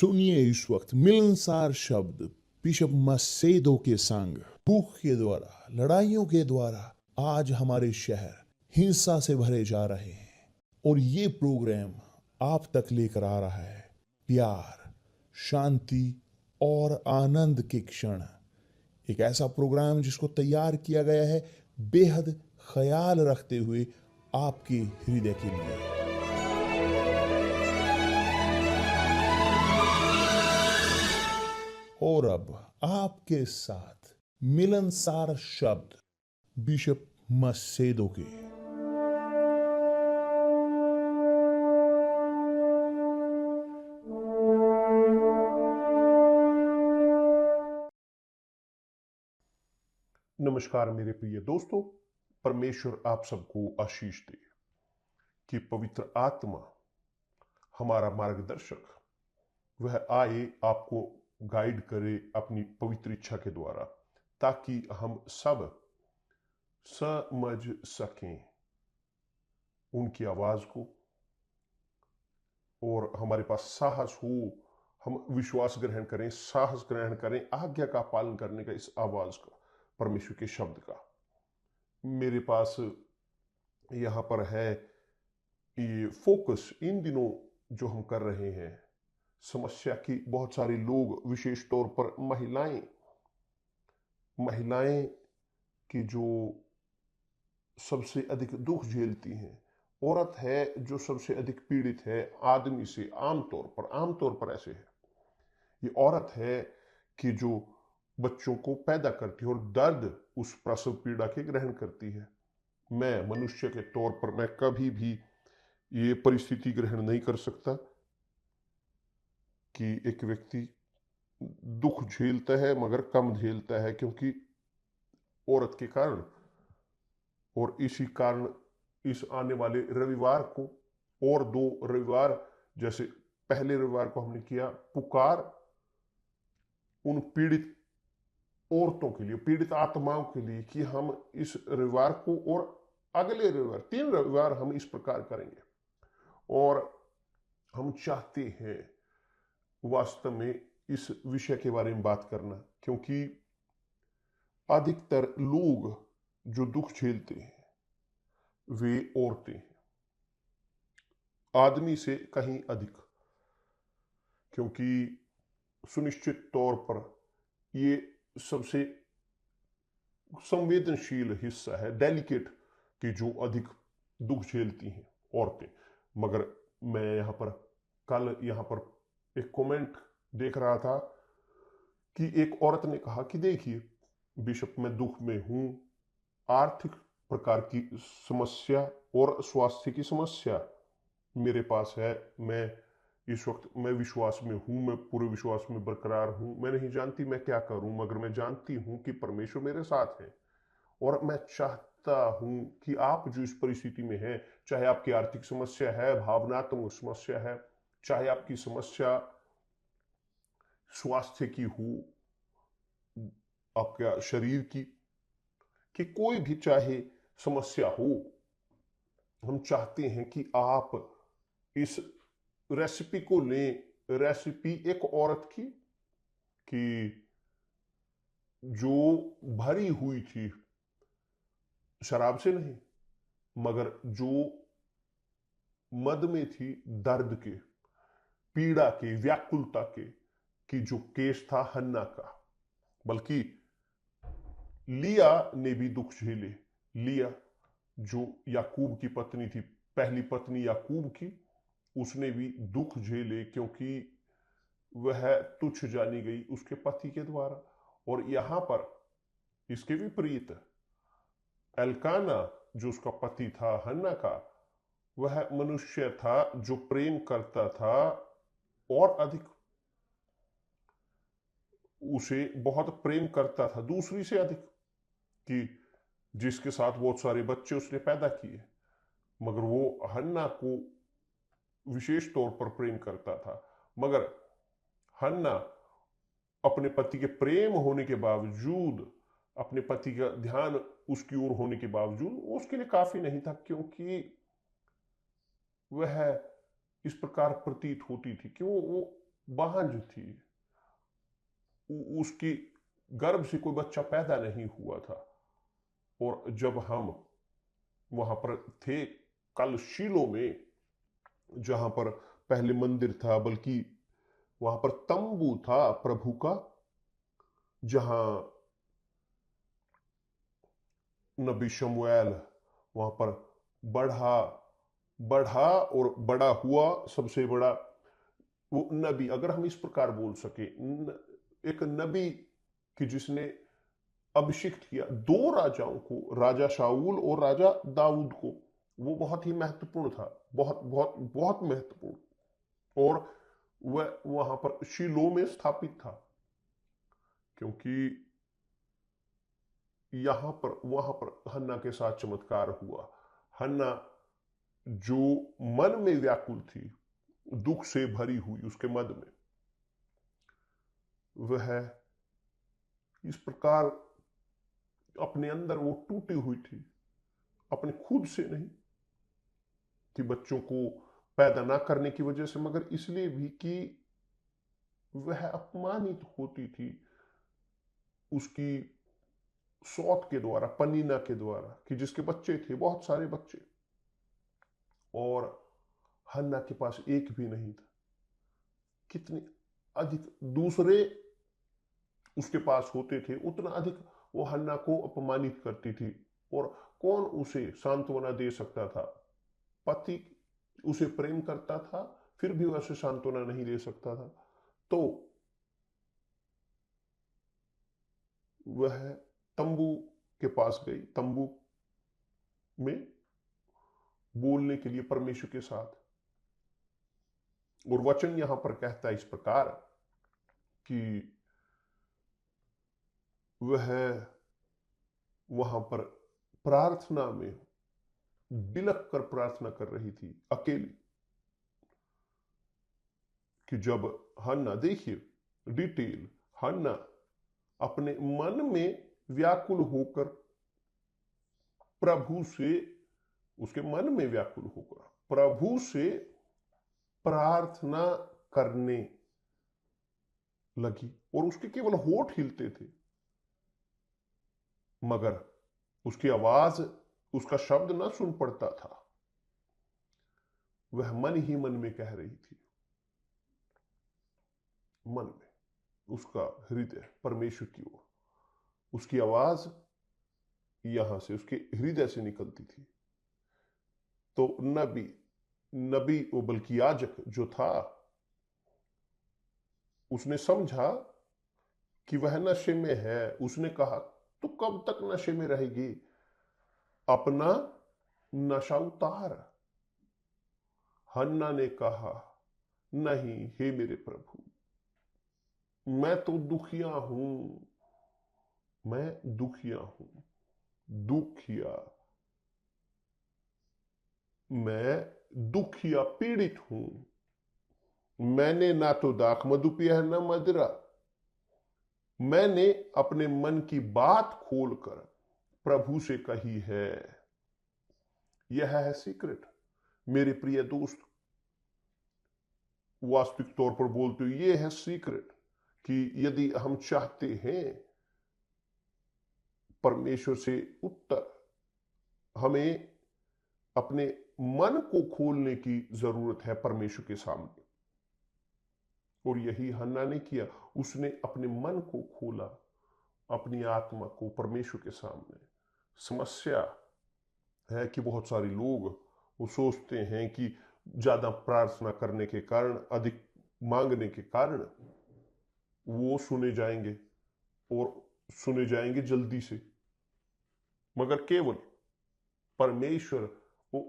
सुनिए इस वक्त मिलनसार शब्द बिशप मसेदो के संग। भूख के द्वारा, लड़ाइयों के द्वारा आज हमारे शहर हिंसा से भरे जा रहे हैं, और ये प्रोग्राम आप तक लेकर आ रहा है प्यार, शांति और आनंद के क्षण। एक ऐसा प्रोग्राम जिसको तैयार किया गया है बेहद ख्याल रखते हुए आपके हृदय के लिए। और अब आपके साथ मिलनसार शब्द बिशप मसेदो के। नमस्कार मेरे प्रिय दोस्तों, परमेश्वर आप सबको आशीष दे कि पवित्र आत्मा हमारा मार्गदर्शक वह आए, आपको गाइड करे अपनी पवित्र इच्छा के द्वारा, ताकि हम सब समझ सकें उनकी आवाज को और हमारे पास साहस हो, हम विश्वास ग्रहण करें, साहस ग्रहण करें आज्ञा का पालन करने का, इस आवाज का, परमेश्वर के शब्द का। मेरे पास यहाँ पर है ये फोकस, इन दिनों जो हम कर रहे हैं समस्या की। बहुत सारे लोग, विशेष तौर पर महिलाएं की जो सबसे अधिक दुख झेलती हैं, औरत है जो सबसे अधिक पीड़ित है आदमी से। आमतौर पर ऐसे है। ये औरत है कि जो बच्चों को पैदा करती है और दर्द उस प्रसव पीड़ा के ग्रहण करती है। मैं मनुष्य के तौर पर मैं कभी भी ये परिस्थिति ग्रहण नहीं कर सकता कि एक व्यक्ति दुख झेलता है मगर कम झेलता है, क्योंकि औरत के कारण। और इसी कारण इस आने वाले रविवार को और 2 रविवार, जैसे पहले रविवार को हमने किया पुकार उन पीड़ित औरतों के लिए, पीड़ित आत्माओं के लिए, कि हम इस रविवार को और अगले रविवार 3 रविवार हम इस प्रकार करेंगे। और हम चाहते हैं वास्तव में इस विषय के बारे में बात करना, क्योंकि अधिकतर लोग जो दुख झेलते हैं वे औरतें हैं, आदमी से कहीं अधिक, क्योंकि सुनिश्चित तौर पर ये सबसे संवेदनशील हिस्सा है, डेलिकेट, कि जो अधिक दुख झेलती हैं औरतें। मगर मैं कल यहाँ पर एक कमेंट देख रहा था कि एक औरत ने कहा कि देखिए बिशप, मैं दुख में हूं, आर्थिक प्रकार की समस्या और स्वास्थ्य की समस्या मेरे पास है। मैं इस वक्त मैं विश्वास में हूं, मैं पूरे विश्वास में बरकरार हूं। मैं नहीं जानती मैं क्या करूं, मगर मैं जानती हूं कि परमेश्वर मेरे साथ है। और मैं चाहता हूं कि आप जो इस परिस्थिति में हैं, चाहे आपकी आर्थिक समस्या है, भावनात्मक समस्या है, चाहे आपकी समस्या स्वास्थ्य की हो, आपका शरीर की, कि कोई भी चाहे समस्या हो, हम चाहते हैं कि आप इस रेसिपी को लें। रेसिपी एक औरत की कि जो भरी हुई थी शराब से नहीं, मगर जो मद में थी दर्द के, पीड़ा के, व्याकुलता के, कि जो केस था हन्ना का। बल्कि लिया ने भी दुख झेले। लिया जो याकूब की पत्नी थी, पहली पत्नी याकूब की, उसने भी दुख झेले, क्योंकि वह तुच्छ जानी गई उसके पति के द्वारा। और यहां पर इसके विपरीत एल्काना जो उसका पति था हन्ना का, वह मनुष्य था जो प्रेम करता था और अधिक, उसे बहुत प्रेम करता था दूसरी से अधिक, कि जिसके साथ बहुत सारे बच्चे उसने पैदा किए। मगर वो हन्ना को विशेष तौर पर प्रेम करता था। मगर हन्ना अपने पति के प्रेम होने के बावजूद, अपने पति का ध्यान उसकी ओर होने के बावजूद, उसके लिए काफी नहीं था, क्योंकि वह इस प्रकार प्रतीत होती थी कि वो बांझ थी, उसकी गर्भ से कोई बच्चा पैदा नहीं हुआ था। और जब हम वहां पर थे कल शीलो में, जहां पर पहले मंदिर था, बल्कि वहां पर तंबू था प्रभु का, जहां नबी शमूएल वहां पर बढ़ा बढ़ा और बड़ा हुआ। सबसे बड़ा वो नबी, अगर हम इस प्रकार बोल सके, एक नबी कि जिसने अभिषिक्त किया दो राजाओं को, राजा शाऊल और राजा दाऊद को। वो बहुत ही महत्वपूर्ण था, बहुत बहुत बहुत महत्वपूर्ण। और वह वहां पर शीलो में स्थापित था, क्योंकि यहां पर वहां पर हन्ना के साथ चमत्कार हुआ। हन्ना जो मन में व्याकुल थी, दुख से भरी हुई उसके मद में, वह इस प्रकार अपने अंदर वो टूटी हुई थी, अपने खुद से नहीं कि बच्चों को पैदा ना करने की वजह से, मगर इसलिए भी कि वह अपमानित होती थी उसकी सौत के द्वारा, पनीना के द्वारा, कि जिसके बच्चे थे, बहुत सारे बच्चे, और हन्ना के पास एक भी नहीं था। कितने अधिक दूसरे उसके पास होते थे, उतना अधिक वो हन्ना को अपमानित करती थी। और कौन उसे सांत्वना दे सकता था? पति उसे प्रेम करता था, फिर भी वैसे सांत्वना नहीं दे सकता था। तो वह तंबू के पास गई, तंबू में बोलने के लिए परमेश्वर के साथ। और वचन यहां पर कहता है इस प्रकार कि वह वहां पर प्रार्थना में बिलख कर प्रार्थना कर रही थी अकेली। कि जब हन्ना, देखिए डिटेल, हन्ना अपने मन में व्याकुल होकर प्रभु से, उसके मन में व्याकुल होकर प्रभु से प्रार्थना करने लगी। और उसके केवल होठ हिलते थे, मगर उसकी आवाज, उसका शब्द ना सुन पड़ता था। वह मन ही मन में कह रही थी, मन में उसका हृदय परमेश्वर की ओर, उसकी आवाज यहां से उसके हृदय से निकलती थी। तो नबी नबी वो बल्कि याजक जो था, उसने समझा कि वह नशे में है। उसने कहा, तो कब तक नशे में रहेगी? अपना नशा उतार। हन्ना ने कहा, नहीं हे मेरे प्रभु, मैं तो दुखिया हूं, मैं दुखिया हूं, दुखिया, मैं दुखिया पीड़ित हूं। मैंने ना तो दाख मधु पिया है, ना मदिरा। मैंने अपने मन की बात खोलकर प्रभु से कही है। यह है सीक्रेट मेरे प्रिय दोस्त। वास्तविक तौर पर बोलते हुए यह है सीक्रेट, कि यदि हम चाहते हैं परमेश्वर से उत्तर, हमें अपने मन को खोलने की जरूरत है परमेश्वर के सामने। और यही हन्ना ने किया। उसने अपने मन को खोला, अपनी आत्मा को परमेश्वर के सामने। समस्या है कि बहुत सारे लोग वो सोचते हैं कि ज्यादा प्रार्थना करने के कारण, अधिक मांगने के कारण वो सुने जाएंगे, और सुने जाएंगे जल्दी से। मगर केवल परमेश्वर वो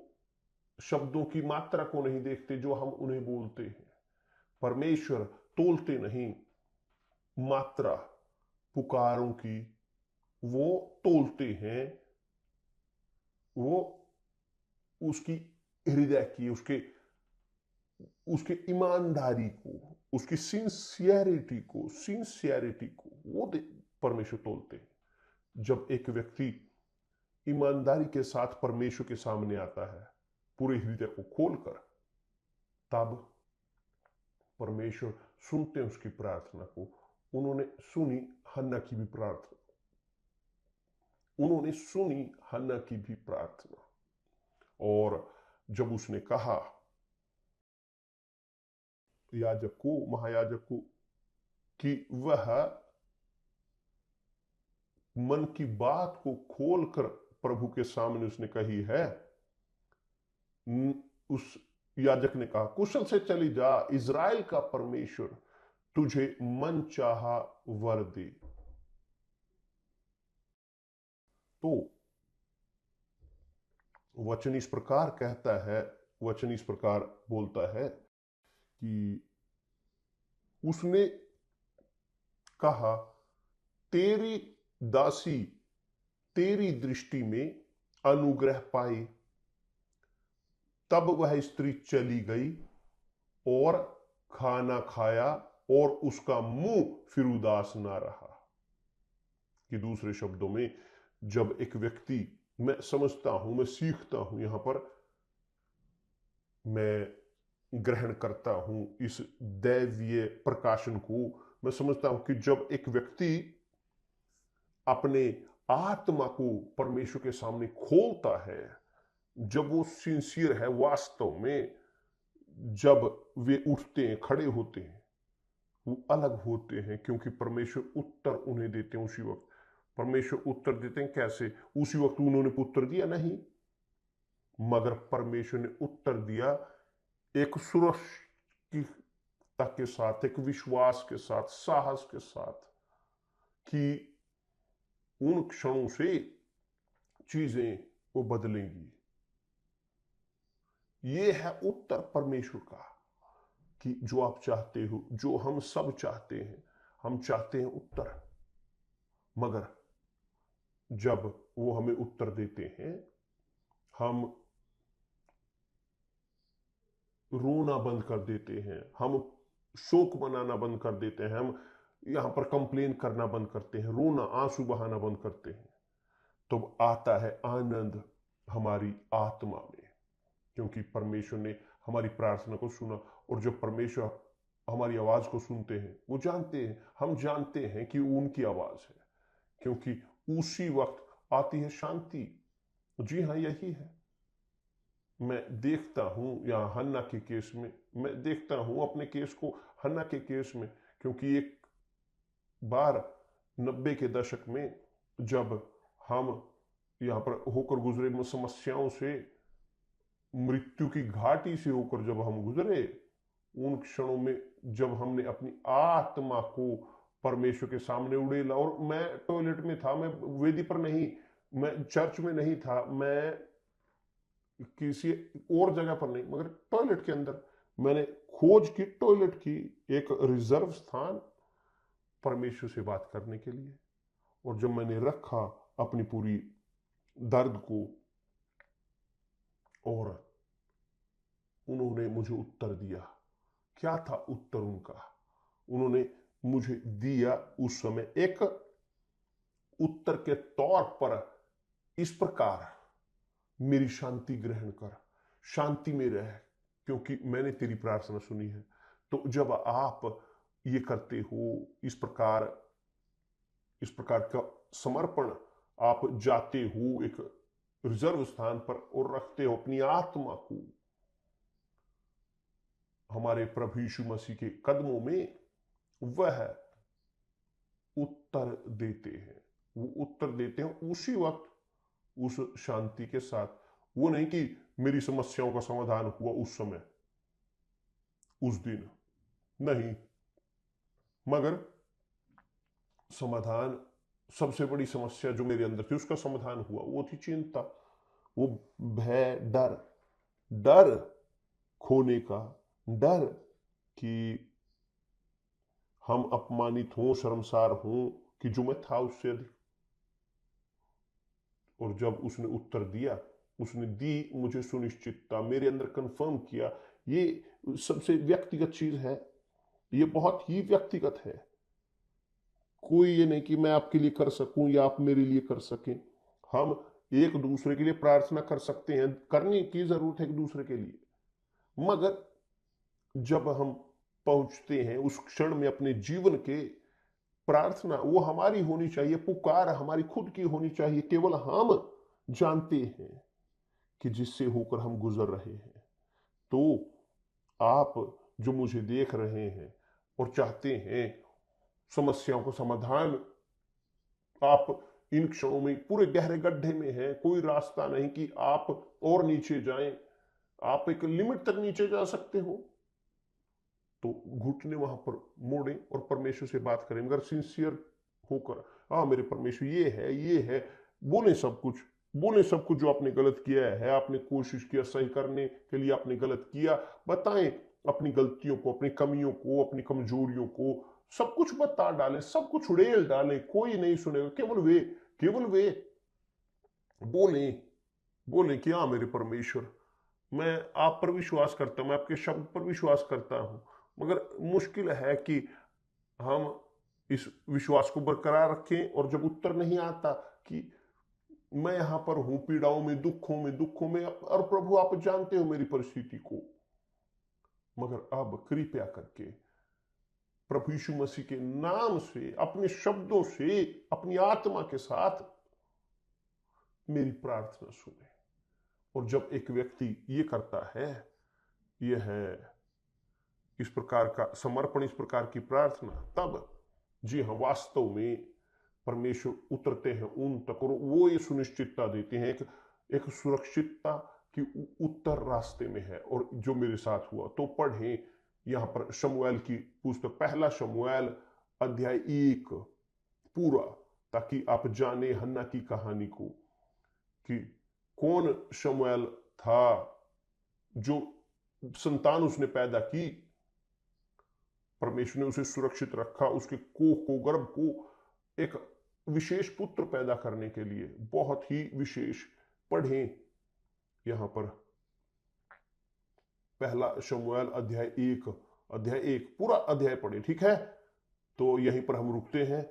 शब्दों की मात्रा को नहीं देखते जो हम उन्हें बोलते हैं। परमेश्वर तोलते नहीं मात्रा पुकारों की, वो तोलते हैं वो उसकी हृदय की, उसके उसके ईमानदारी को, उसकी सिंसियरिटी को वो परमेश्वर तोलते हैं। जब एक व्यक्ति ईमानदारी के साथ परमेश्वर के सामने आता है, पूरे हृदय को खोलकर, तब परमेश्वर सुनते हैं उसकी प्रार्थना को। उन्होंने सुनी हन्ना की भी प्रार्थना, उन्होंने सुनी हन्ना की भी प्रार्थना। और जब उसने कहा याजक को, महायाजक को, कि वह मन की बात को खोलकर प्रभु के सामने उसने कही है, उस याजक ने कहा, कुशल से चली जा, इज़राइल का परमेश्वर तुझे मन चाहा वर दे। तो वचन इस प्रकार कहता है, वचन इस प्रकार बोलता है कि उसने कहा, तेरी दासी तेरी दृष्टि में अनुग्रह पाई। तब वह स्त्री चली गई और खाना खाया और उसका मुंह फिर उदास ना रहा। कि दूसरे शब्दों में, जब एक व्यक्ति, मैं समझता हूं, मैं सीखता हूं, यहां पर मैं ग्रहण करता हूं इस दैवीय प्रकाशन को, मैं समझता हूं कि जब एक व्यक्ति अपने आत्मा को परमेश्वर के सामने खोलता है, जब वो सिंसियर है वास्तव में, जब वे उठते हैं, खड़े होते हैं, वो अलग होते हैं, क्योंकि परमेश्वर उत्तर उन्हें देते हैं उसी वक्त। परमेश्वर उत्तर देते हैं कैसे? उसी वक्त उन्होंने उत्तर दिया नहीं, मगर परमेश्वर ने उत्तर दिया एक सुरक्षितता के साथ, एक विश्वास के साथ, साहस के साथ, कि उन क्षणों से चीजें वो बदलेंगी। ये है उत्तर परमेश्वर का, कि जो आप चाहते हो, जो हम सब चाहते हैं, हम चाहते हैं उत्तर, मगर जब वो हमें उत्तर देते हैं, हम रोना बंद कर देते हैं, हम शोक मनाना बंद कर देते हैं, हम यहां पर कंप्लेन करना बंद करते हैं, रोना आंसू बहाना बंद करते हैं, तो आता है आनंद हमारी आत्मा में, क्योंकि परमेश्वर ने हमारी प्रार्थना को सुना। और जब परमेश्वर हमारी आवाज को सुनते हैं, वो जानते हैं, हम जानते हैं कि उनकी आवाज है, क्योंकि उसी वक्त आती है शांति। जी हाँ, यही है। मैं देखता हूं यहाँ हन्ना के केस में, मैं देखता हूं अपने केस को हन्ना के केस में, क्योंकि एक बार 90 के दशक में जब हम यहाँ पर होकर गुजरे समस्याओं से, मृत्यु की घाटी से होकर जब हम गुजरे, उन क्षणों में जब हमने अपनी आत्मा को परमेश्वर के सामने उड़ेला, और मैं टॉयलेट में था, मैं वेदी पर नहीं, मैं चर्च में नहीं था, मैं किसी और जगह पर नहीं, मगर टॉयलेट के अंदर मैंने खोज की, टॉयलेट की एक रिजर्व स्थान परमेश्वर से बात करने के लिए। और जब मैंने रखा अपनी पूरी दर्द को, और उन्होंने मुझे उत्तर दिया। क्या था उत्तर उनका? उन्होंने मुझे दिया उस समय एक उत्तर के तौर पर इस प्रकार, मेरी शांति ग्रहण कर, शांति में रह, क्योंकि मैंने तेरी प्रार्थना सुनी है। तो जब आप ये करते हो, इस प्रकार का समर्पण आप जाते हो एक रिजर्व स्थान पर और रखते हो अपनी आत्मा को हमारे प्रभु यीशु मसीह के कदमों में, वह उत्तर देते हैं। वो उत्तर देते हैं उसी वक्त, उस शांति के साथ। वो नहीं कि मेरी समस्याओं का समाधान हुआ उस समय, उस दिन, नहीं, मगर समाधान, सबसे बड़ी समस्या जो मेरे अंदर थी उसका समाधान हुआ। वो थी चिंता, वो भय, डर, डर खोने का, डर कि हम अपमानित हों, शर्मसार हों, कि जो मैं था उससे अधिक। और जब उसने उत्तर दिया, उसने दी मुझे सुनिश्चितता, मेरे अंदर कंफर्म किया। ये सबसे व्यक्तिगत चीज है, ये बहुत ही व्यक्तिगत है। कोई ये नहीं कि मैं आपके लिए कर सकूं या आप मेरे लिए कर सकें। हम एक दूसरे के लिए प्रार्थना कर सकते हैं, करने की जरूरत है एक दूसरे के लिए, मगर जब हम पहुंचते हैं, उस क्षण में अपने जीवन के प्रार्थना वो हमारी होनी चाहिए, पुकार हमारी खुद की होनी चाहिए, केवल हम जानते हैं कि जिससे होकर हम गुजर रहे हैं। तो आप जो मुझे देख रहे हैं और चाहते हैं समस्याओं का समाधान, आप इन क्षणों में पूरे गहरे गड्ढे में हैं, कोई रास्ता नहीं कि आप और नीचे जाएं, आप एक लिमिट तक नीचे जा सकते हो, तो घुटने वहां पर मोड़ें और परमेश्वर से बात करें, मगर सिंसियर होकर, हाँ मेरे परमेश्वर ये है, बोले सब कुछ, बोले सब कुछ जो आपने गलत किया है, आपने कोशिश किया सही करने के लिए, आपने गलत किया, बताएं अपनी गलतियों को, अपनी कमियों को, अपनी कमजोरियों को, सब कुछ बता डालें, सब कुछ उड़ेल डालें, कोई नहीं सुनेगा, केवल वे बोले, बोले कि हाँ मेरे परमेश्वर, मैं आप पर विश्वास करता हूं, मैं आपके शब्द पर विश्वास करता हूं, मगर मुश्किल है कि हम इस विश्वास को बरकरार रखें, और जब उत्तर नहीं आता कि मैं यहां पर हूं पीड़ाओं में, दुखों में, और प्रभु आप जानते हो मेरी परिस्थिति को, मगर अब कृपया करके प्रभु यीशु मसीह के नाम से, अपने शब्दों से, अपनी आत्मा के साथ मेरी प्रार्थना सुने। और जब एक व्यक्ति ये करता है, यह है इस प्रकार का समर्पण, इस प्रकार की प्रार्थना, तब जी हाँ वास्तव में परमेश्वर उतरते हैं उन तक, और वो ये सुनिश्चितता देते हैं, एक सुरक्षितता कि उत्तर रास्ते में है। और जो मेरे साथ हुआ, तो पढ़ें यहां पर शमूएल की पुस्तक, पहला शमूएल अध्याय 1 पूरा, ताकि आप जाने हन्ना की कहानी को कि कौन शमूएल था, जो संतान उसने पैदा की, परमेश्वर ने उसे सुरक्षित रखा, उसके कोख को, गर्भ को एक विशेष पुत्र पैदा करने के लिए, बहुत ही विशेष। पढ़ें यहां पर पहला शमूएल अध्याय 1 पूरा अध्याय पढ़े, ठीक है। तो यहीं पर हम रुकते हैं,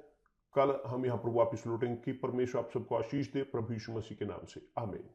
कल हम यहां पर वापस लौटेंगे। कि परमेश्वर आप सबको आशीष दे, प्रभु यीशु मसीह के नाम से, आमीन।